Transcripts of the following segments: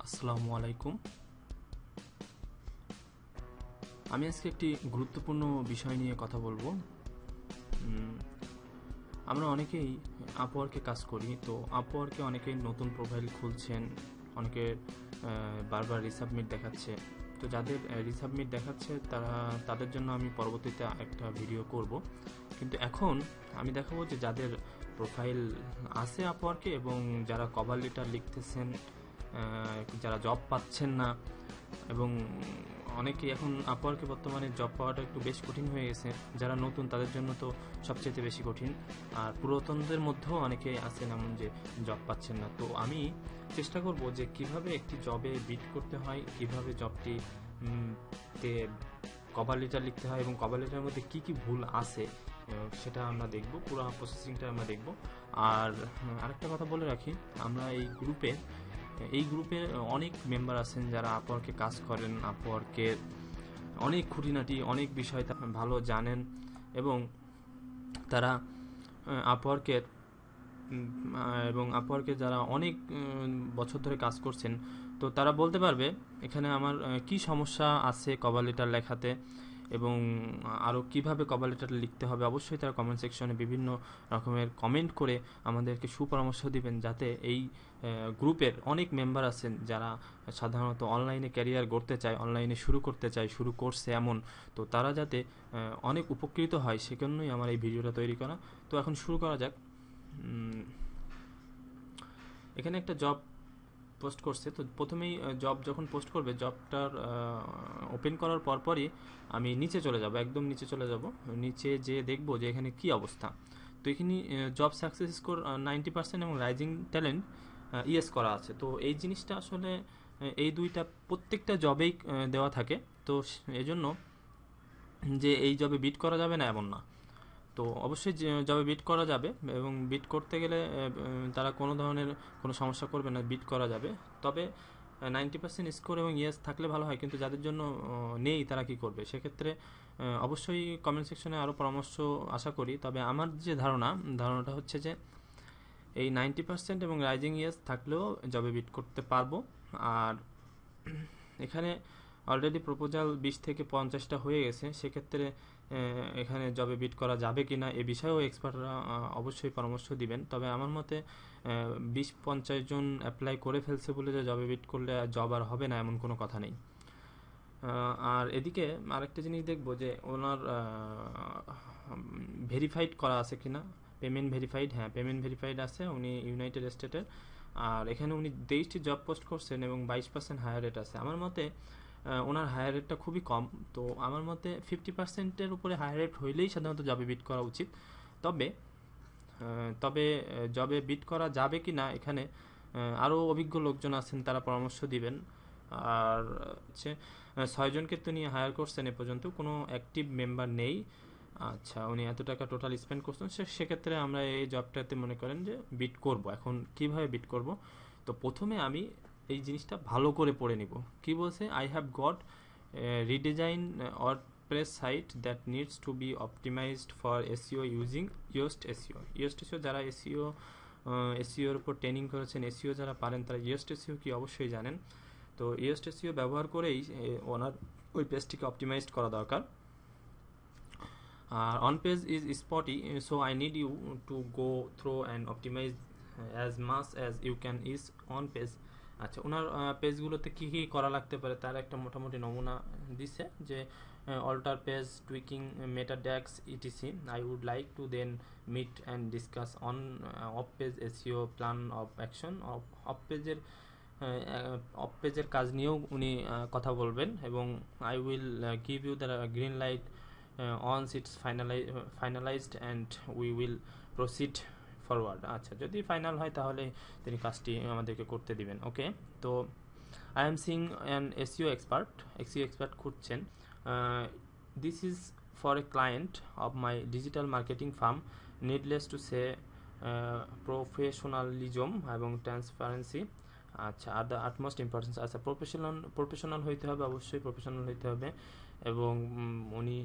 আসসালামু আলাইকুম। আমি আজকে একটি গুরুত্বপূর্ণ বিষয় নিয়ে কথা বলবো। আমরা অনেকেই আপওয়ার্কে কাজ করি, তো আপওয়ার্কে অনেকেই নতুন প্রোফাইল খুলছেন, অনেকে বারবার রিসাবমিট দেখাচ্ছে। তো যাদের রিসাবমিট দেখাচ্ছে তাদের জন্য আমি পরবর্তীতে একটা ভিডিও করব, কিন্তু এখন আমি দেখাবো যে যাদের প্রোফাইল আছে আপওয়ার্কে এবং যারা কভার লেটার লিখতেছেন, যারা জব পাচ্ছেন না, এবং অনেকেই এখন আপওয়ার্কে বর্তমানে জব পাওয়াটা একটু বেশ কঠিন হয়ে গেছে। যারা নতুন তাদের জন্য তো সবচেয়ে বেশি কঠিন, আর পুরাতনদের মধ্যেও অনেকে আছেন এমন যে জব পাচ্ছেন না। তো আমি চেষ্টা করব যে কিভাবে একটি জবে বিট করতে হয়, কিভাবে জবটি তে কভার লেটার লিখতে হয় এবং কভার লেটারের মধ্যে কি কি ভুল আছে সেটা আমরা দেখব, পুরো প্রসেসিংটা আমরা দেখব। আর আরেকটা কথা বলে রাখি, আমরা এই গ্রুপে অনেক মেম্বার আছেন যারা আপওয়ার্কে কাজ করেন, আপওয়ার্কের অনেক খুঁটিনাটি অনেক বিষয় ভালো জানেন, এবং তারা আপওয়ার্কের আপওয়ার্কে যারা অনেক বছর ধরে কাজ করছেন, তো তারা বলতে পারবে এখানে আমার কি সমস্যা আছে কভার লেটার লেখাতে, এবং আরও কিভাবে কভার লেটার লিখতে হবে। অবশ্যই তারা কমেন্ট সেকশনে বিভিন্ন রকমের কমেন্ট করে আমাদেরকে সুপরামর্শ দিবেন, যাতে এই গ্রুপের অনেক মেম্বার আছেন যারা সাধারণত অনলাইনে ক্যারিয়ার গড়তে চায়, অনলাইনে শুরু করতে চায়, শুরু করছে এমন, তো তারা যাতে অনেক উপকৃত হয় সেজন্যই আমার এই ভিডিওটা তৈরি করা। তো এখন শুরু করা যাক। এখানে একটা জব পোস্ট করছে, তো প্রথমেই জব যখন পোস্ট করবে, জবটার ওপেন করার পরপরই আমি নিচে চলে যাব, একদম নিচে চলে যাব। নিচে যে দেখবো যে এখানে কি অবস্থা। তো এখানে জব সাকসেস স্কোর 90% এবং রাইজিং ট্যালেন্ট ইয়েস করা আছে। তো এই জিনিসটা আসলে এই দুইটা প্রত্যেকটা জবেই দেওয়া থাকে। তো এজন্য যে এই জবে বিট করা যাবে না এমন না, তো অবশ্যই জবে বিট করা যাবে, এবং বিট করতে গেলে তারা কোনো ধরনের কোনো সমস্যা করবে না, বিট করা যাবে। তবে 90% স্কোর এবং ইয়েস থাকলে ভালো হয়, কিন্তু যাদের জন্য নেই তারা কি করবে সেক্ষেত্রে অবশ্যই কমেন্ট সেকশনে আরও পরামর্শ আশা করি। তবে আমার যে ধারণাটা হচ্ছে যে এই 90% এবং রাইজিং ইয়েস থাকলেও জবে বিট করতে পারবো। আর এখানে অলরেডি প্রপোজাল 20 থেকে 50টা হয়ে গেছে, সেক্ষেত্রে এখানে জবে বিট করা যাবে কি না এ বিষয়েও এক্সপার্টরা অবশ্যই পরামর্শ দিবেন। তবে আমার মতে 20-50 জন অ্যাপ্লাই করে ফেলছে বলে যে জবে বিট করলে জব আর হবে না এমন কোনো কথা নেই। আর এদিকে আরেকটা জিনিস দেখবো যে ওনার ভেরিফাইড করা আছে কিনা, পেমেন্ট ভেরিফাইড, হ্যাঁ পেমেন্ট ভেরিফাইড আছে, উনি ইউনাইটেড স্টেটের। আর এখানে উনি 23টি জব পোস্ট করছেন এবং 22% হায়ার রেট আছে। আমার মতে ওনার হায়ার রেটটা খুবই কম, তো আমার মতে 50%-এর উপরে হায়ার রেট হইলেই সাধারণত জবে বিট করা উচিত। তবে তবে জবে বিট করা যাবে কি না এখানে আরও অভিজ্ঞ লোকজন আছেন, তারা পরামর্শ দিবেন। আর হচ্ছে 6 জনকে তো নিয়ে হায়ার করছেন, এ পর্যন্ত কোনো অ্যাক্টিভ মেম্বার নেই। আচ্ছা, উনি এত টাকা টোটাল স্পেন্ড করছেন, সেক্ষেত্রে আমরা এই জবটাতে মনে করেন যে বিট করব। এখন কিভাবে বিট করব, তো প্রথমে আমি এই জিনিসটা ভালো করে পড়ে নিব। কি বলছে, I have got redesign WordPress site that needs to be optimised for SEO using Yoast SEO. Yoast SEO যারা এসইওর উপর ট্রেনিং করেছেন, এসইও যারা পারেন তারা ইয়োস্ট এসইও কি অবশ্যই জানেন। তো ইয়োস্ট এসইও ব্যবহার করেই ওনার ওই পেজটিকে অপটিমাইজড করা দরকার। On page is spotty, so I need you to go through and optimize as much as you can is on page. আচ্ছা, ওনার পেজগুলোতে কী কী করা লাগতে পারে তার একটা মোটামুটি নমুনা দিছে, যে alter page, tweaking, meta tags, etc. I would like to then meet and discuss on off page SEO plan of action. Off পেজের কাজ নিয়েও উনি কথা বলবেন, এবং I will give you the green light once it's finalized and we will proceed forward. আচ্ছা, যদি final হয় তাহলে তিনি কাজটি আমাদেরকে করতে দিবেন। ওকে, তো I am seeking an SEO expert খুঁজছেন। This is for a client of my digital marketing firm, needless to say professionalism এবং ট্রান্সপারেন্সি আচ্ছা আর দ্য আটমোস্ট ইম্পর্টেন্স। আচ্ছা, প্রফেশনাল হইতে হবে, অবশ্যই প্রফেশনাল হইতে হবে। এবং উনি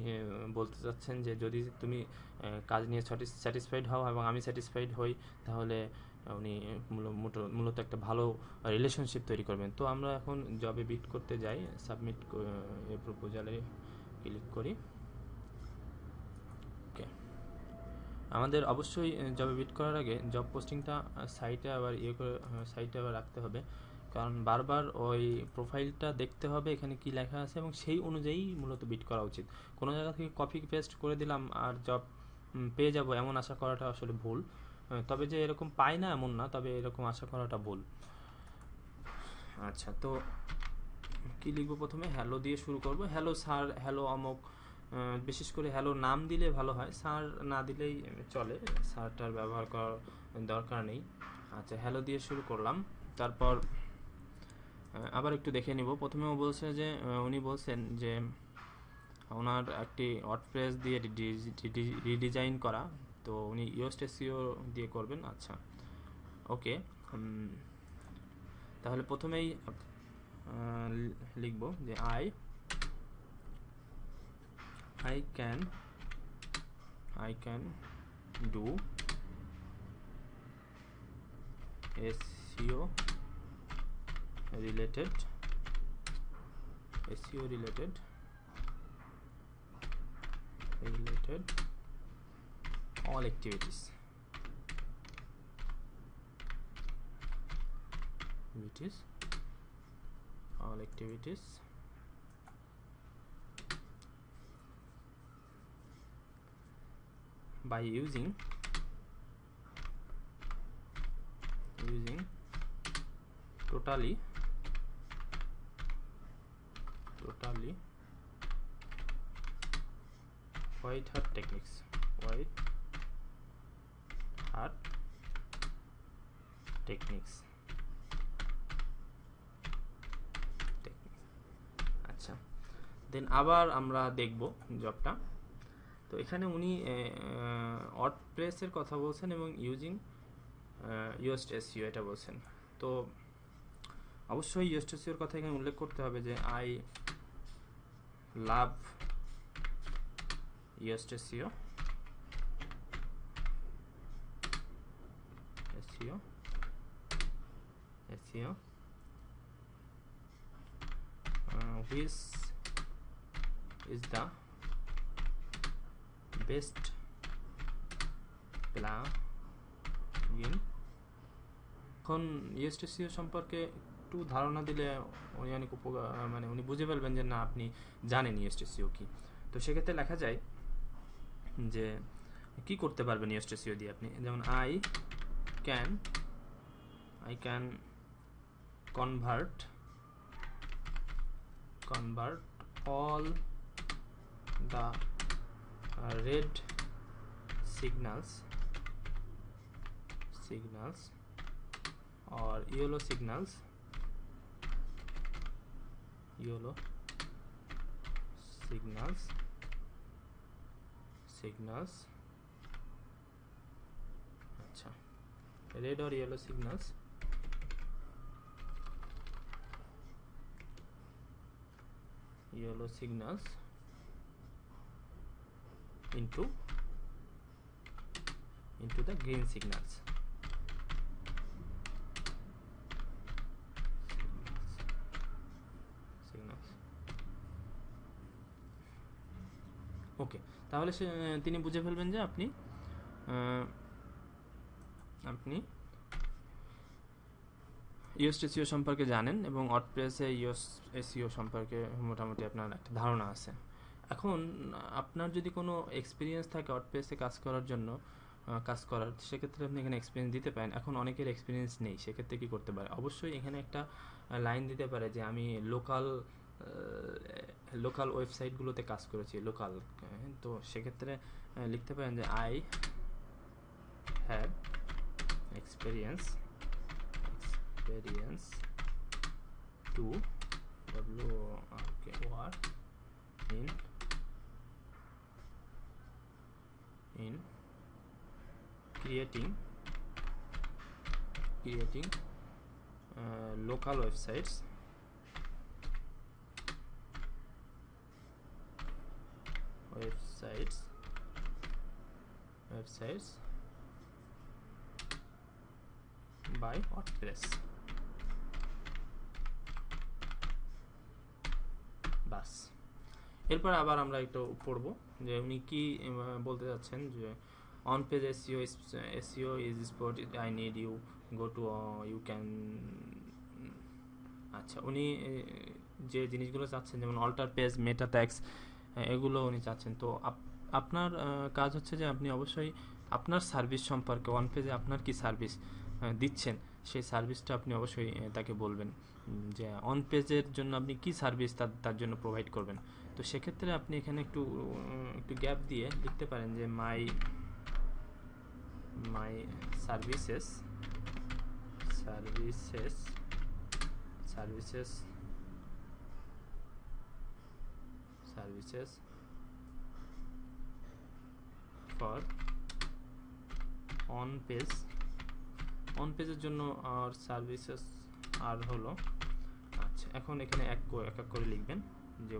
বলতে চাচ্ছেন যে যদি তুমি কাজ নিয়ে স্যাটিসফাইড হও এবং আমি স্যাটিসফাইড হই, তাহলে উনি মূলত একটা ভালো রিলেশনশিপ তৈরি করবেন। তো আমরা এখন জবে বিট করতে যাই, সাবমিট প্রপোজালে ক্লিক করি। ওকে, আমাদের অবশ্যই জবে বিট করার আগে জব পোস্টিংটা সাইটে আবার রাখতে হবে, কারণ বারবার ওই প্রোফাইলটা দেখতে হবে এখানে কি লেখা আছে এবং সেই অনুযায়ী মূলত বিট করা উচিত। কোনো জায়গা থেকে কপি পেস্ট করে দিলাম আর জব পেয়ে যাব এমন আশা করাটা আসলে ভুল। তবে যে এরকম পাই না এমন না, তবে এরকম আশা করাটা ভুল। আচ্ছা, তো কি লিখবো? প্রথমে হ্যালো দিয়ে শুরু করব। হ্যালো স্যার, হ্যালো অমুক, বিশেষ করে হ্যালো নাম দিলে ভালো হয়, স্যার না দিলেই চলে, স্যারটার ব্যবহার করার দরকার নেই। আচ্ছা, হ্যালো দিয়ে শুরু করলাম। তারপর আবার একটু দেখে নিব। প্রথমেও বলছে যে উনি বলছেন যে ওনার একটি ওয়ার্ডপ্রেস দিয়ে রিডিজাইন করা, তো উনি ইয়োস্ট এসইও দিয়ে করবেন। আচ্ছা, ওকে, তাহলে প্রথমেই লিখব যে I can do SEO related all activities by using totally white hat techniques. আচ্ছা, দেন আবার আমরা দেখব জবটা। তো এখানে উনি ওয়ার্ডপ্রেসের কথা বলছেন এবং ইউজিং ইয়োস্ট এসইও এটা বলছেন। তো অবশ্যই ইয়োস্ট এসইওর কথা এখানে উল্লেখ করতে হবে যে I love Yoast SEO which is the best plugin। এখন ইয়োস্ট এসইও সম্পর্কে একটু ধারণা দিলে উনি অনেক উনি বুঝে ফেলবেন যে না আপনি জানেন ইয়োস্ট এসইও কি। তো সেক্ষেত্রে লেখা যায় যে কি করতে পারবেন ইয়োস্ট এসইও দিয়ে আপনি, যেমন I can convert all the red signals or yellow signals আচ্ছা, red or yellow signals into the green signals। ওকে, তাহলে তিনি বুঝে ফেলবেন যে আপনি ইয়োস্ট এসইও সম্পর্কে জানেন এবং ওয়ার্ডপ্রেসে ইয়োস্ট এসইও সম্পর্কে মোটামুটি আপনার একটা ধারণা আছে। এখন আপনার যদি কোনো এক্সপিরিয়েন্স থাকে ওয়ার্ডপ্রেসে কাজ করার, সেক্ষেত্রে আপনি এখানে এক্সপিরিয়েন্স দিতে পারেন। এখন অনেকের এক্সপিরিয়েন্স নেই, সেক্ষেত্রে কী করতে পারে? অবশ্যই এখানে একটা লাইন দিতে পারে যে আমি লোকাল ওয়েবসাইটগুলোতে কাজ করেছি, তো সেক্ষেত্রে লিখতে পারেন যে I have experience to work in creating local websites by WordPress. বাস, এরপর আবার আমরা একটু পড়ব যে উনি কি বলতে চাচ্ছেন, যে on page SEO is spot I need you go to you can. আচ্ছা, উনি যে জিনিসগুলো চাচ্ছেন যেমন অল্টার পেজ, মেটা ট্যাক্স, এগুলো উনি চাচ্ছেন। তো আপনার কাজ হচ্ছে যে আপনি অবশ্যই আপনার সার্ভিস সম্পর্কে, অন পেজে আপনার কি সার্ভিস দিচ্ছেন সেই সার্ভিসটা আপনি অবশ্যই তাকে বলবেন, যে অন পেজের জন্য আপনি কি সার্ভিস তার জন্য প্রোভাইড করবেন। তো সেক্ষেত্রে আপনি এখানে একটু গ্যাপ দিয়ে লিখতে পারেন যে মাই সার্ভিসেস ফর অন পেজের জন্য আর সার্ভিসেস আর হলো। আচ্ছা, এখন এখানে এক এক করে লিখবেন যে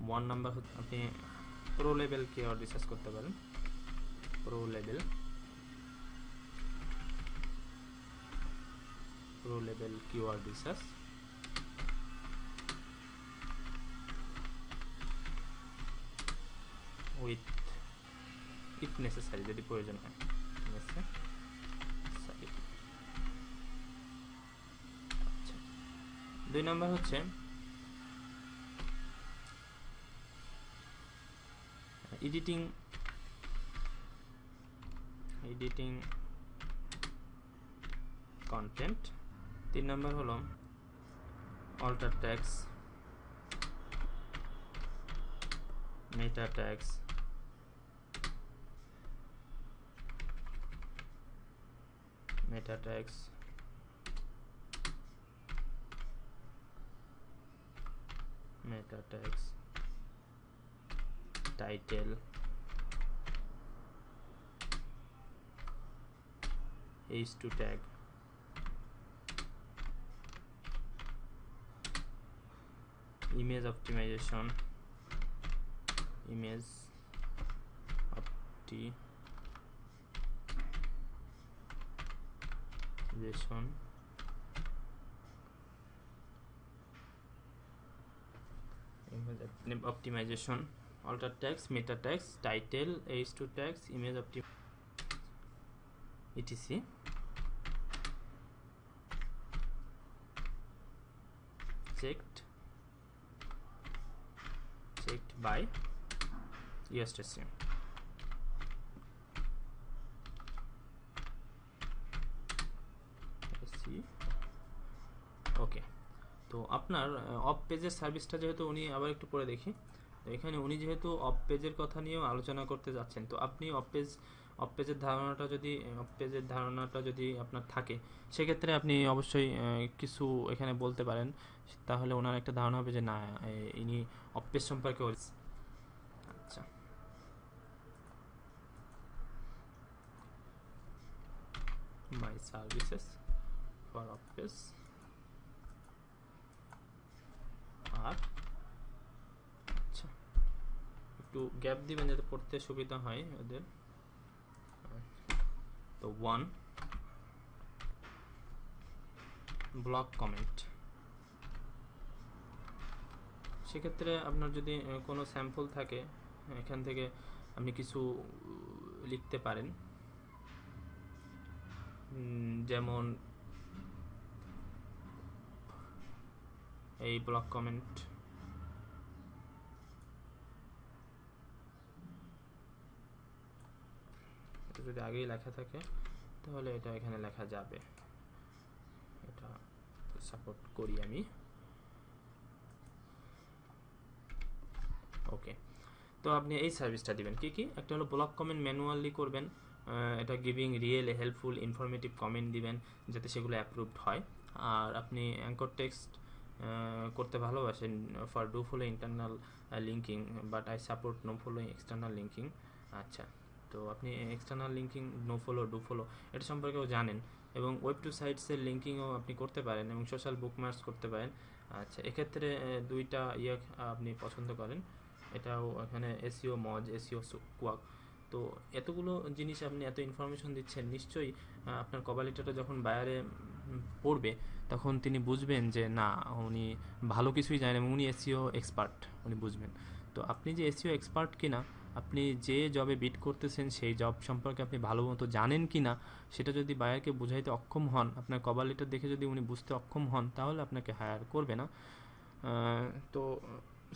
ওয়ান নাম্বার আপনি প্রো লেভেল কিওয়ার্ড রিসার্চ করতে পারেন। Pro level keyword research with if necessary, যদি প্রয়োজন হয়। আচ্ছা, 2 নাম্বার হচ্ছে এডিটিং কন্টেন্ট। 3 নাম্বার হলো alter tags, meta tags, title, H2 tag, image optimization, alter text, meta text, title, H2 tags, image etc. checked by USTC. ওকে, তো আপনার of পেজের সার্ভিসটা যেহেতু উনি, আবার একটু পরে দেখি, তো এখানে উনি যেহেতু অফ পেজের কথা নিয়েও আলোচনা করতে যাচ্ছেন, তো আপনি অফ পেজের ধারণাটা যদি আপনার থাকে, সেক্ষেত্রে আপনি অবশ্যই কিছু এখানে বলতে পারেন, তাহলে ওনার একটা ধারণা হবে যে না, ইনি অফ পেজ সম্পর্কে। আচ্ছা, মাই সার্ভিসেস ফর অফ পেজ আর, আচ্ছা একটু গ্যাপ দিবেন যাতে পড়তে সুবিধা হয় ওদের। তো 1 ব্লক কমেন্ট, সেক্ষেত্রে আপনার যদি কোনো স্যাম্পল থাকে এখান থেকে আপনি কিছু লিখতে পারেন, যেমন এই ব্লক কমেন্ট যদি আগেই লেখা থাকে তাহলে এটা এখানে লেখা যাবে, এটা সাপোর্ট করি আমি। ওকে, তো আপনি এই সার্ভিসটা দিবেন কি কি, একটা হলো ব্লক কমেন্ট ম্যানুয়ালি করবেন, এটা giving real helpful informative comment দিবেন যাতে সেগুলো অ্যাপ্রুভড হয়। আর আপনি অ্যাঙ্কর টেক্সট করতে ভালোবাসেন for do follow internal linking, but I support no following external linking. আচ্ছা, তো আপনি external linking, no follow, do follow এটা সম্পর্কেও জানেন, এবং ওয়েব টু সাইটসের লিঙ্কিংও আপনি করতে পারেন, এবং সোশ্যাল বুকমার্কস করতে পারেন। আচ্ছা, এক্ষেত্রে দুইটা আপনি পছন্দ করেন, এটাও এখানে এসইও মজ, এসইও কুয়াক। তো এতগুলো জিনিস আপনি এত ইনফরমেশন দিচ্ছেন, নিশ্চয়ই আপনার কভার লেটারটা যখন বায়ারে পড়বে তখন তিনি বুঝবেন যে না, উনি ভালো কিছুই জানেন এবং উনি এসইও এক্সপার্ট, উনি বুঝবেন। তো আপনি যে এসইও এক্সপার্ট কিনা, আপনি যে জবে বিট করতেছেন সেই জব সম্পর্কে আপনি ভালো মতো জানেন কিনা, সেটা যদি বায়ারকে বুঝাইতে অক্ষম হন, আপনার কভার লেটার দেখে যদি উনি বুঝতে অক্ষম হন, তাহলে আপনাকে হায়ার করবে না। তো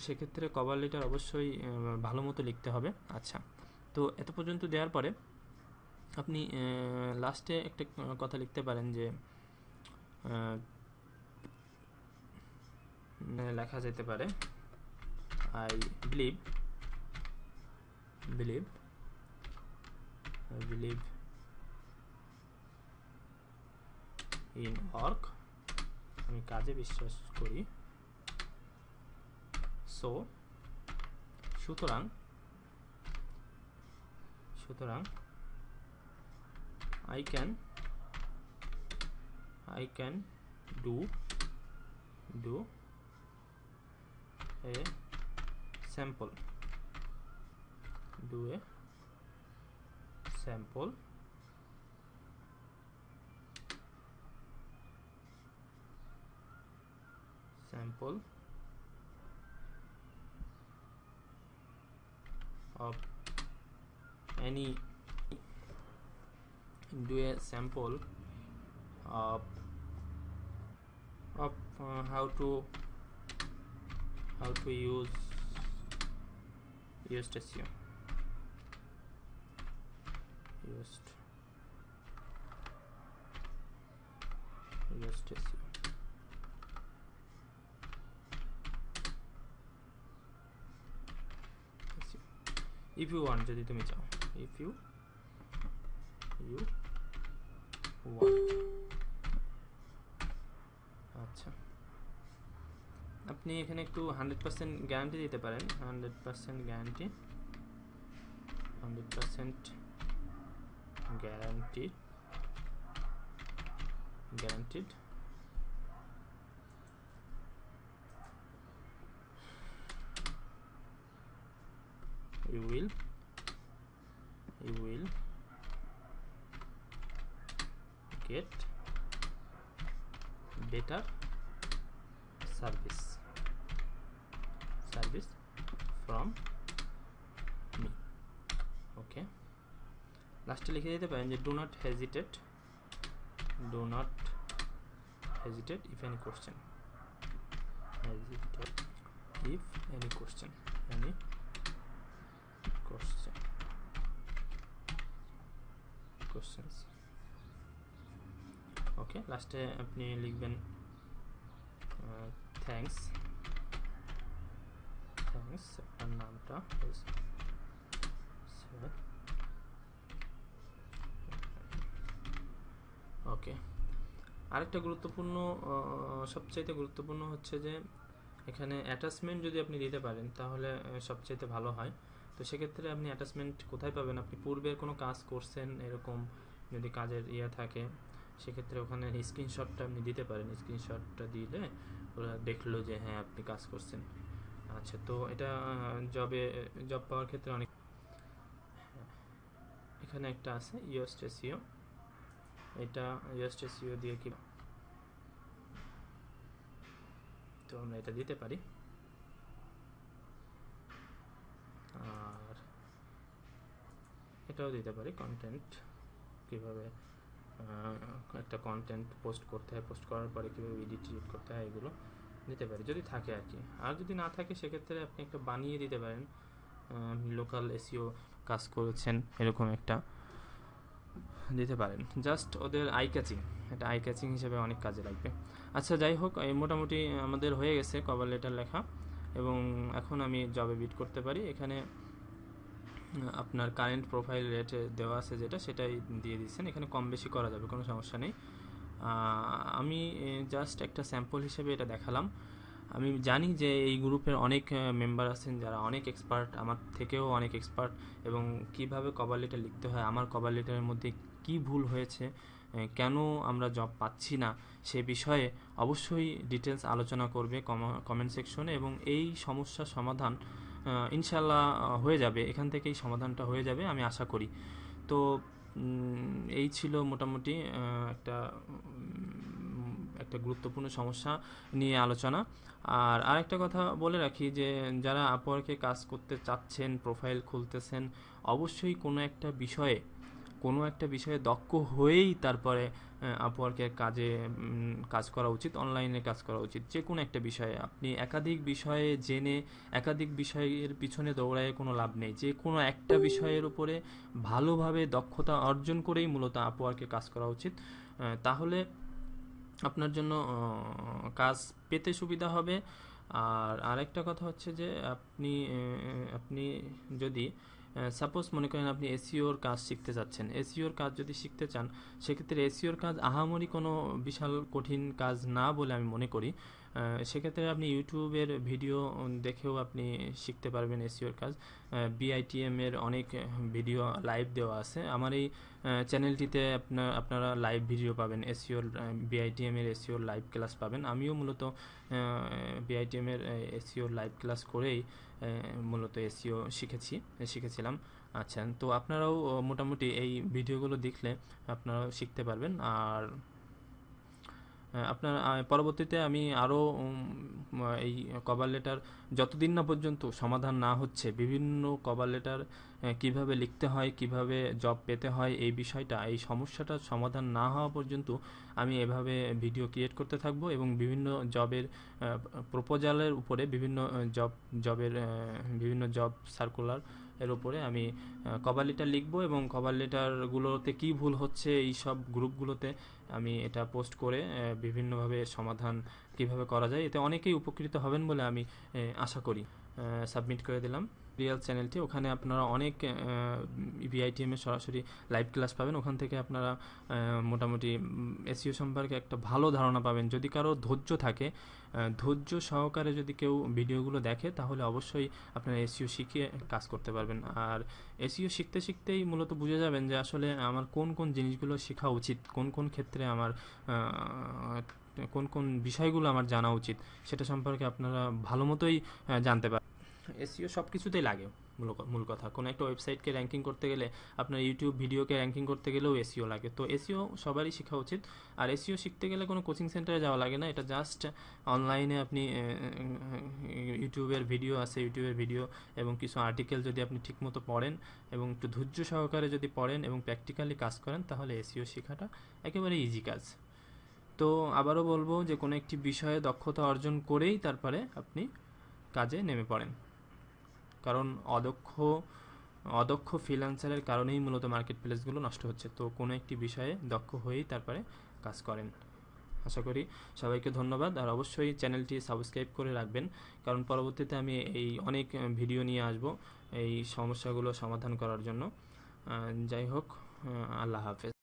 সেক্ষেত্রে কভার লেটার অবশ্যই ভালো মতো লিখতে হবে। আচ্ছা, তো এত পর্যন্ত দেওয়ার পরে আপনি লাস্টে একটা কথা লিখতে পারেন যে লেখা যেতে পারে আই বিলিভ ইন ওয়ার্ক, আমি কাজে বিশ্বাস করি। সো সুতরাং I can do a sample of any of how to use SEO. If you want, যদি তুমি চাও, if you want। আচ্ছা, আপনি এখানে একটু 100% গ্যারান্টি দিতে পারেন। 100% guaranteed you will get better service from me. ওকে, লাস্টে লিখে দিতে পারেন যে do not hesitate if any question questions। ওকে, লাস্টে আপনি লিখবেন থ্যাঙ্কস, আপনার নামটা ওকে। আরেকটা গুরুত্বপূর্ণ, সবচাইতে গুরুত্বপূর্ণ হচ্ছে যে এখানে অ্যাটাচমেন্ট যদি আপনি দিতে পারেন তাহলে সবচাইতে ভালো হয়। তো সেক্ষেত্রে আপনি অ্যাটাচমেন্ট কোথায় পাবেন? আপনি পূর্বের কোনো কাজ করছেন এরকম যদি কাজের থাকে, সেক্ষেত্রে ওখানে স্ক্রিনশটটা আপনি দিতে পারেন। স্ক্রিনশটটা দিলে ওরা দেখলো যে হ্যাঁ আপনি কাজ করছেন। আচ্ছা, তো এটা জব পাওয়ার ক্ষেত্রে অনেক, এখানে একটা আছে ইয়োস্ট এসইও, এটা ইয়োস্ট এসইও দিয়ে কি, তো আমরা এটা দিতে পারি। আর এটাও দিতে পারি, কন্টেন্ট কীভাবে একটা কন্টেন্ট পোস্ট করতে হয়, পোস্ট করার পরে কীভাবে এডিট করতে হয়, এগুলো দিতে পারি যদি থাকে আর কি। আর যদি না থাকে সেক্ষেত্রে আপনি একটা বানিয়ে দিতে পারেন, লোকাল এসইও কাজ করেছেন এরকম একটা দিতে পারেন। জাস্ট ওদের আই ক্যাচিং হিসেবে অনেক কাজে লাগবে। আচ্ছা, যাই হোক, মোটামুটি আমাদের হয়ে গেছে কভার লেটার লেখা, এবং এখন আমি জবে বিট করতে পারি। এখানে আপনার কারেন্ট প্রোফাইল রেট দেওয়া আছে যেটা, সেটাই দিয়ে দিচ্ছেন। এখানে কম বেশি করা যাবে, কোনো সমস্যা নেই। আমি জাস্ট একটা স্যাম্পল হিসেবে এটা দেখালাম। আমি জানি যে এই গ্রুপের অনেক মেম্বার আছেন যারা অনেক এক্সপার্ট, আমার থেকেও অনেক এক্সপার্ট, এবং কিভাবে কভার লেটার লিখতে হয়, আমার কভার লেটারের মধ্যে কি ভুল হয়েছে, কেন আমরা জব পাচ্ছি না, সে বিষয়ে অবশ্যই ডিটেলস আলোচনা করবে কমেন্ট সেকশনে, এবং এই সমস্যার সমাধান ইনশাল্লাহ হয়ে যাবে, এখান থেকেই সমাধানটা হয়ে যাবে আমি আশা করি। তো এই ছিল মোটামুটি একটা গুরুত্বপূর্ণ সমস্যা নিয়ে আলোচনা। আর আরেকটা কথা বলে রাখি যে যারা আপওয়ার্কে কাজ করতে চাচ্ছেন, প্রোফাইল খুলতেছেন, অবশ্যই কোনো একটা বিষয়ে দক্ষ হয়েই তারপরে আপওয়ার্কের কাজ করা উচিত, অনলাইনে কাজ করা উচিত। যে কোনো একটা বিষয়ে আপনি একাধিক বিষয়ে জেনে একাধিক বিষয়ের পিছনে দৌড়ায় কোনো লাভ নেই। যে কোনো একটা বিষয়ের উপরে ভালোভাবে দক্ষতা অর্জন করেই মূলত আপওয়ার্কে কাজ করা উচিত। তাহলে আপনার জন্য কাজ পেতে সুবিধা হবে। আর আরেকটা কথা হচ্ছে যে আপনি যদি সাপোজ মনে করেন আপনি এসইওর কাজ শিখতে চাচ্ছেন, এসইওর কাজ যদি শিখতে চান, সেক্ষেত্রে এসইওর কাজ আহামরি কোনো বিশাল কঠিন কাজ না বলে আমি মনে করি। সেক্ষেত্রে আপনি ইউটিউবের ভিডিও দেখেও আপনি শিখতে পারবেন এসইওর কাজ। বিআইটিএম এর অনেক ভিডিও লাইভ দেওয়া আছে। আমার এই চ্যানেলটিতে আপনারা লাইভ ভিডিও পাবেন, এসইওর বিআইটিএম এর এসইওর লাইভ ক্লাস পাবেন। আমিও মূলত বিআইটিএম এর এসইওর লাইভ ক্লাস করেই মূলত এসইও শিখেছিলাম। আচ্ছা, তো আপনারাও মোটামুটি এই ভিডিওগুলো দেখলে আপনারাও শিখতে পারবেন। আর আপনার পরবর্তীতে আমি আরও এই কভার লেটার যতদিন না পর্যন্ত সমাধান না হচ্ছে, বিভিন্ন কভার লেটার কীভাবে লিখতে হয়, কিভাবে জব পেতে হয়, এই সমস্যাটার সমাধান না হওয়া পর্যন্ত আমি এভাবে ভিডিও ক্রিয়েট করতে থাকবো এবং বিভিন্ন জবের প্রপোজালের উপরে বিভিন্ন জব সার্কুলার এর উপরে আমি কভার লেটার লিখবো এবং কভার লেটারগুলোতে কী ভুল হচ্ছে এই সব গ্রুপগুলোতে আমি এটা পোস্ট করে বিভিন্নভাবে সমাধান কিভাবে করা যায়, এতে অনেকেই উপকৃত হবেন বলে আমি আশা করি। সাবমিট করে দিলাম রিয়েল চ্যানেলটি। ওখানে আপনারা অনেক বিআইটিএম এর সরাসরি লাইভ ক্লাস পাবেন। ওখান থেকে আপনারা মোটামুটি এসইও সম্পর্কে একটা ভালো ধারণা পাবেন। যদি কারো ধৈর্য থাকে, ধৈর্য সহকারে যদি কেউ ভিডিওগুলো দেখে, তাহলে অবশ্যই আপনারা এসইও শিখে কাজ করতে পারবেন। আর এসইও শিখতে শিখতেই মূলত বুঝে যাবেন যে আসলে আমার কোন কোন জিনিসগুলো শেখা উচিত, কোন কোন ক্ষেত্রে আমার কোন কোন বিষয়গুলো আমার জানা উচিত, সেটা সম্পর্কে আপনারা ভালো মতোই জানতে পারবেন। এসইও সব কিছুতেই লাগে। মূল কথা, কোনো একটা ওয়েবসাইটকে র্যাঙ্কিং করতে গেলে, আপনার ইউটিউব ভিডিওকে র্যাঙ্কিং করতে গেলেও এসইও লাগে। তো এসইও সবারই শেখা উচিত। আর এসইও শিখতে গেলে কোনো কোচিং সেন্টারে যাওয়া লাগে না, এটা জাস্ট অনলাইনে আপনি ইউটিউবের ভিডিও এবং কিছু আর্টিকেল যদি আপনি ঠিকমতো পড়েন এবং একটু ধৈর্য সহকারে যদি পড়েন এবং প্র্যাকটিক্যালি কাজ করেন, তাহলে এসইও শেখাটা একেবারে ইজি কাজ। তো আবারও বলবো যে কোনো একটি বিষয়ে দক্ষতা অর্জন করেই তারপরে আপনি কাজে নেমে পড়েন, কারণ অদক্ষ ফ্রিল্যান্সারের কারণেই মূলত মার্কেট প্লেসগুলো নষ্ট হচ্ছে। তো কোনো একটি বিষয়ে দক্ষ হয়েই তারপরে কাজ করেন। আশা করি সবাইকে ধন্যবাদ। আর অবশ্যই চ্যানেলটি সাবস্ক্রাইব করে রাখবেন, কারণ পরবর্তীতে আমি এই অনেক ভিডিও নিয়ে আসব এই সমস্যাগুলো সমাধান করার জন্য। যাই হোক, আল্লাহ হাফেজ।